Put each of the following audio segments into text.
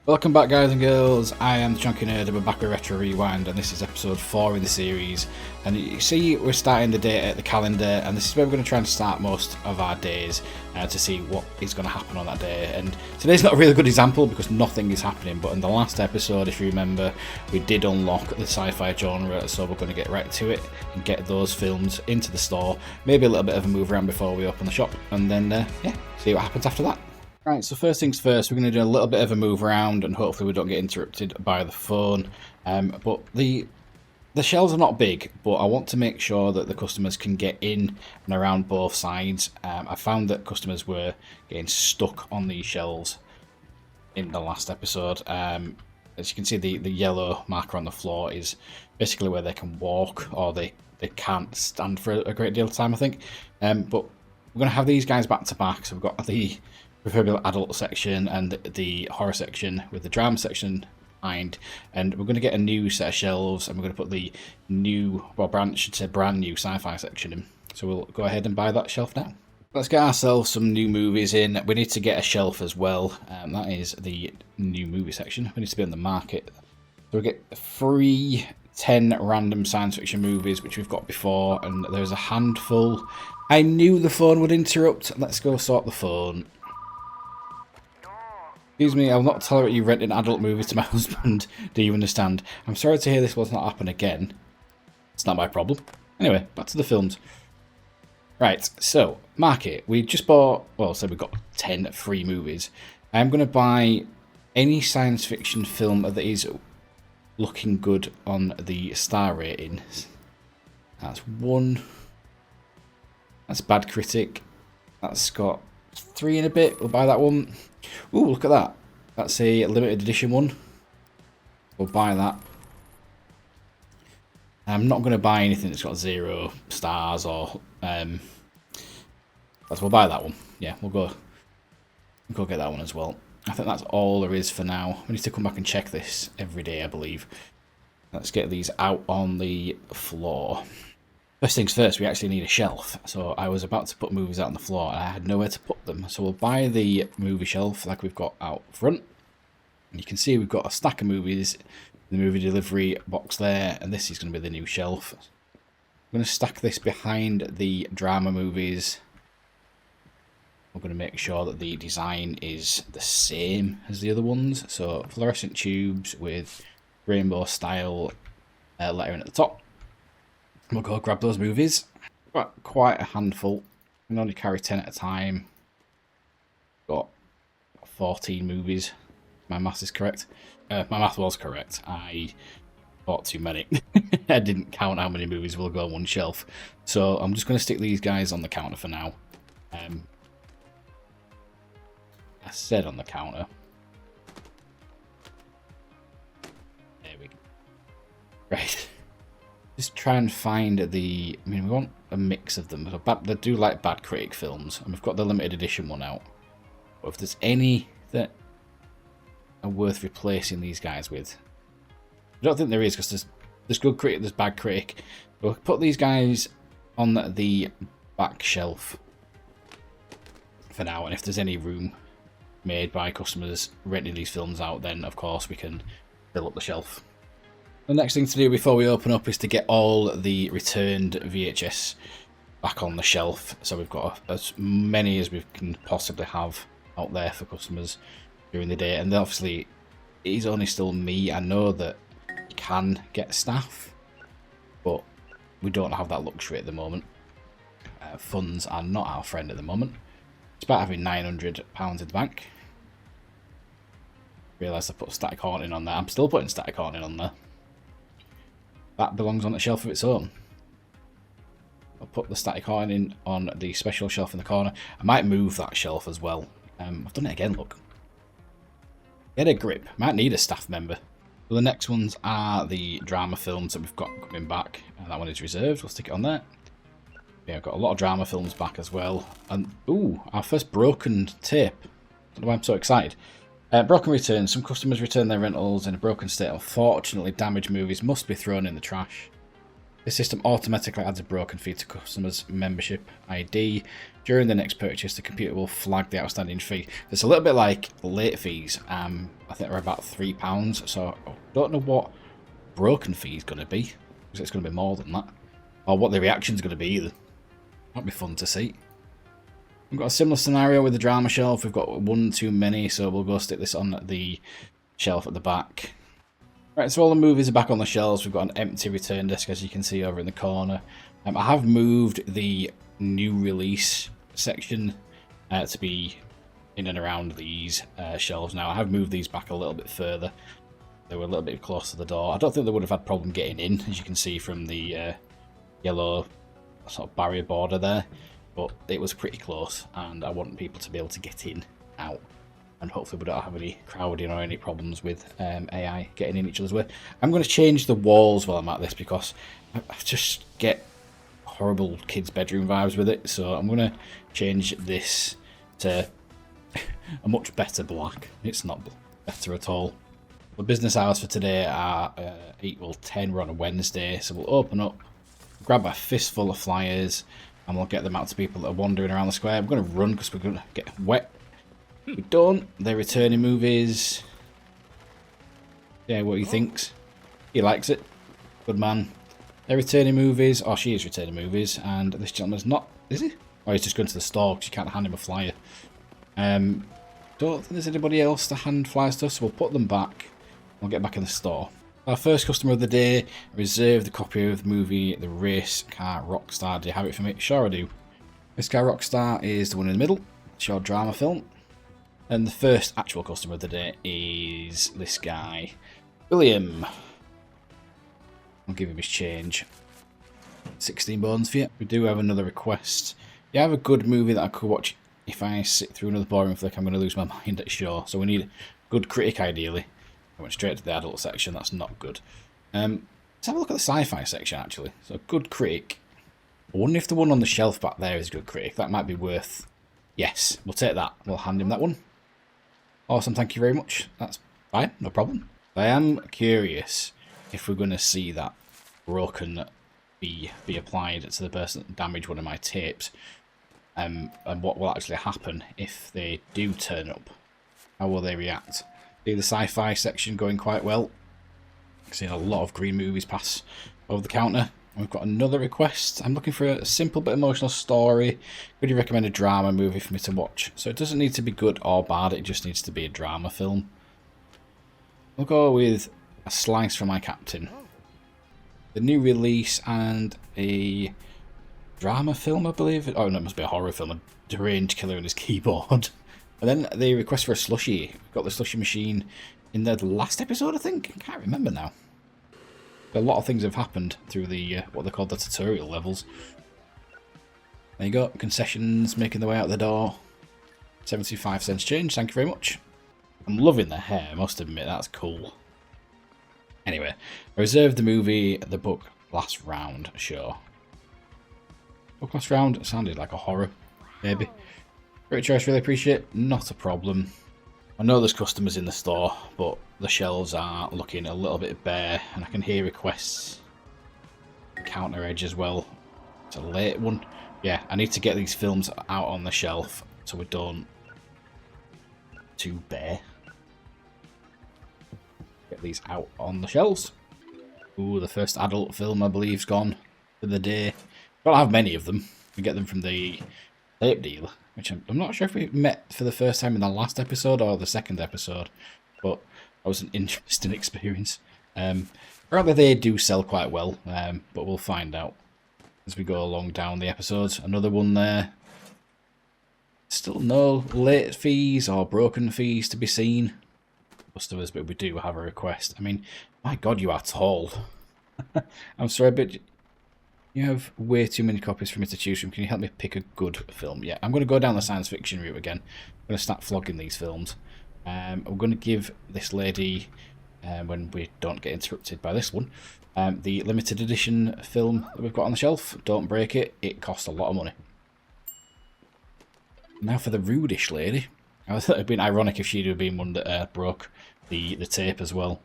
Welcome back, guys and girls. I am the Chunky Nerd, and we're back with Retro Rewind, and this is episode 4 in the series. And you see we're starting the day at the calendar, and this is where we're going to try and start most of our days to see what is going to happen on that day. And today's not a really good example because nothing is happening, but in the last episode, if you remember, we did unlock the sci-fi genre, so we're going to get right to it and get those films into the store. Maybe a little bit of a move around before we open the shop, and then see what happens after that. Right, so first things first, we're going to do a little bit of a move around and hopefully we don't get interrupted by the phone. But the shelves are not big, but I want to make sure that the customers can get in and around both sides. I found that customers were getting stuck on these shelves in the last episode. As you can see, the yellow marker on the floor is basically where they can walk, or they can't stand for a great deal of time, I think. But we're going to have these guys back to back, so we've got the proverbial adult section and the horror section with the drama section behind, and we're going to get a new set of shelves and we're going to put the new, well, brand new sci-fi section in. So we'll go ahead and buy that shelf now. Let's get ourselves some new movies in. We need to get a shelf as well. That is the new movie section. We need to be on the market. So we get 10 random science fiction movies, which we've got before, and there's a handful. I knew the phone would interrupt. Let's go sort the phone. Excuse me, I'll not tolerate you renting adult movies to my husband. Do you understand? I'm sorry to hear this will not happen again. It's not my problem. Anyway, back to the films. Right, so, market. We just bought, well, so we've got 10 free movies. I'm going to buy any science fiction film that is looking good on the star rating. That's 1. That's Bad Critic. That's got 3 and a bit. We'll buy that one. Ooh, look at that. That's a limited edition one. We'll buy that. I'm not going to buy anything that's got 0 stars or... we'll buy that one. Yeah, we'll go get that one as well. I think that's all there is for now. We need to come back and check this every day, I believe. Let's get these out on the floor. First things first, we actually need a shelf. So I was about to put movies out on the floor and I had nowhere to put them. So we'll buy the movie shelf like we've got out front. And you can see we've got a stack of movies, the movie delivery box there, and this is going to be the new shelf. I'm going to stack this behind the drama movies. We're going to make sure that the design is the same as the other ones. So fluorescent tubes with rainbow style lettering at the top. We'll go grab those movies. Got quite a handful. We can only carry 10 at a time. Got 14 movies. My math is correct. My math was correct. I bought too many. I didn't count how many movies will go on one shelf. So I'm just going to stick these guys on the counter for now. I said on the counter. There we go. Right. Just try and find the... I mean, we want a mix of them. They do like Bad Critic films, and we've got the limited edition one out. But if there's any that are worth replacing these guys with... I don't think there is, because there's Good Critic, there's Bad Critic. We'll put these guys on the back shelf for now, and if there's any room made by customers renting these films out, then of course we can fill up the shelf. The next thing to do before we open up is to get all the returned VHS back on the shelf. So we've got as many as we can possibly have out there for customers during the day. And obviously, it is only still me. I know that you can get staff, but we don't have that luxury at the moment. Funds are not our friend at the moment. It's about having £900 in the bank. Realised I put static haunting on there. I'm still putting static haunting on there. That belongs on a shelf of its own. I'll put the static haunting on the special shelf in the corner. I might move that shelf as well. I've done it again, look. Get a grip. Might need a staff member. So the next ones are the drama films that we've got coming back. That one is reserved. We'll stick it on there. Yeah, I've got a lot of drama films back as well. And, ooh, our first broken tape. I don't know why I'm so excited. Broken returns. Some customers return their rentals in a broken state. Unfortunately, damaged movies must be thrown in the trash. The system automatically adds a broken fee to customers' membership ID. During the next purchase, the computer will flag the outstanding fee. It's a little bit like late fees. I think they're about £3, so I don't know what broken fee is going to be, because it's going to be more than that, or what the reaction is going to be either. That'd be fun to see. We've got a similar scenario with the drama shelf. We've got one too many, so we'll go stick this on the shelf at the back. Right, so all the movies are back on the shelves. We've got an empty return desk, as you can see over in the corner. I have moved the new release section to be in and around these shelves now. I have moved these back a little bit further. They were a little bit close to the door. I don't think they would have had problem getting in, as you can see from the yellow sort of barrier border there. But it was pretty close, and I want people to be able to get in, out. And hopefully we don't have any crowding or any problems with AI getting in each other's way. I'm going to change the walls while I'm at this, because I just get horrible kids' bedroom vibes with it. So I'm going to change this to a much better black. It's not better at all. The business hours for today are 8 till 10. We're on a Wednesday, so we'll open up, grab a fistful of flyers, and we'll get them out to people that are wandering around the square. I'm going to run because we're going to get wet. We don't. They're returning movies. Yeah, what he thinks. He likes it. Good man. They're returning movies. Oh, she is returning movies. And this gentleman's not, is he? Or he's just going to the store because you can't hand him a flyer. Don't think there's anybody else to hand flyers to, so we'll put them back. We'll get back in the store. Our first customer of the day reserved a copy of the movie The Race Car Rockstar. Do you have it for me? Sure I do. Race Car Rockstar is the one in the middle. It's your drama film. And the first actual customer of the day is this guy, William. I'll give him his change. 16 bones for you. We do have another request. You have a good movie that I could watch. If I sit through another boring flick, I'm going to lose my mind at sure. So we need a good critic, ideally. I went straight to the adult section. That's not good. Let's have a look at the sci-fi section, actually. So good critic. I wonder if the one on the shelf back there is a good critic. That might be worth... Yes, we'll take that. We'll hand him that one. Awesome, thank you very much. That's fine, no problem. I am curious if we're going to see that broken be applied to the person that damaged one of my tapes. And what will actually happen if they do turn up. How will they react? See the sci-fi section going quite well. I've seen a lot of green movies pass over the counter. And we've got another request. I'm looking for a simple but emotional story. Would you recommend a drama movie for me to watch? So it doesn't need to be good or bad, it just needs to be a drama film. We'll go with A Slice from My Captain. The new release and a drama film, I believe. Oh, no, it must be a horror film. A deranged killer on his keyboard. And then the request for a slushie. We've got the slushie machine in the last episode, I think. I can't remember now. A lot of things have happened through the what they call the tutorial levels. There you go, concessions making their way out the door. 75 cents change, thank you very much. I'm loving the hair, I must admit, that's cool. Anyway, I reserved the movie, the book, last round, sure. Book last round, it sounded like a horror, maybe. Great choice, really appreciate it, not a problem. I know there's customers in the store, but the shelves are looking a little bit bare, and I can hear requests. Counter edge as well. It's a late one. Yeah, I need to get these films out on the shelf so we don't too bare. Get these out on the shelves. Ooh, the first adult film I believe's gone for the day. Don't have many of them. We get them from the tape dealer, which I'm not sure if we met for the first time in the last episode or the second episode, but that was an interesting experience. Apparently they do sell quite well, but we'll find out as we go along down the episodes. Another one there. Still no late fees or broken fees to be seen. Customers, but we do have a request. I mean, my God, you are tall. I'm sorry, but you have way too many copies for me to choose from. Can you help me pick a good film? Yeah, I'm going to go down the science fiction route again. I'm going to start flogging these films. I'm going to give this lady, when we don't get interrupted by this one, the limited edition film that we've got on the shelf. Don't break it. It costs a lot of money. Now for the rudish lady. I thought it would been ironic if she'd have been one that broke the tape as well.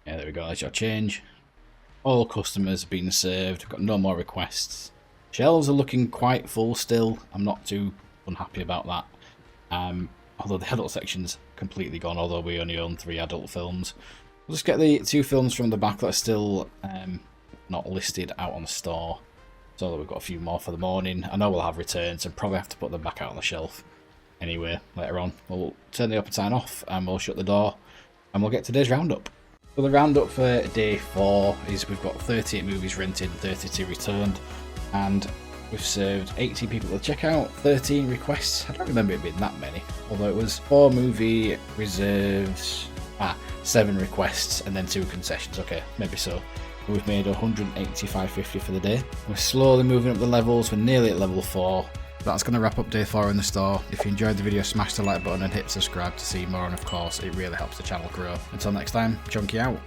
Yeah, there we go. That's your change. All customers have been served. We've got no more requests. Shelves are looking quite full still. I'm not too unhappy about that. Although the adult section's completely gone, although we only own 3 adult films. We'll just get the 2 films from the back that are still not listed out on the store. So that we've got a few more for the morning. I know we'll have returns and probably have to put them back out on the shelf anyway later on. We'll turn the open sign off and we'll shut the door and we'll get today's roundup. So the roundup for day 4 is we've got 38 movies rented, 32 returned, and we've served 80 people to checkout, 13 requests. I don't remember it being that many, although it was 4 movie reserves, 7 requests and then 2 concessions. Okay, maybe so. We've made 185.50 for the day. We're slowly moving up the levels. We're nearly at level 4. That's going to wrap up day 4 in the store. If you enjoyed the video, smash the like button and hit subscribe to see more, and of course it really helps the channel grow. Until next time, Chunky out.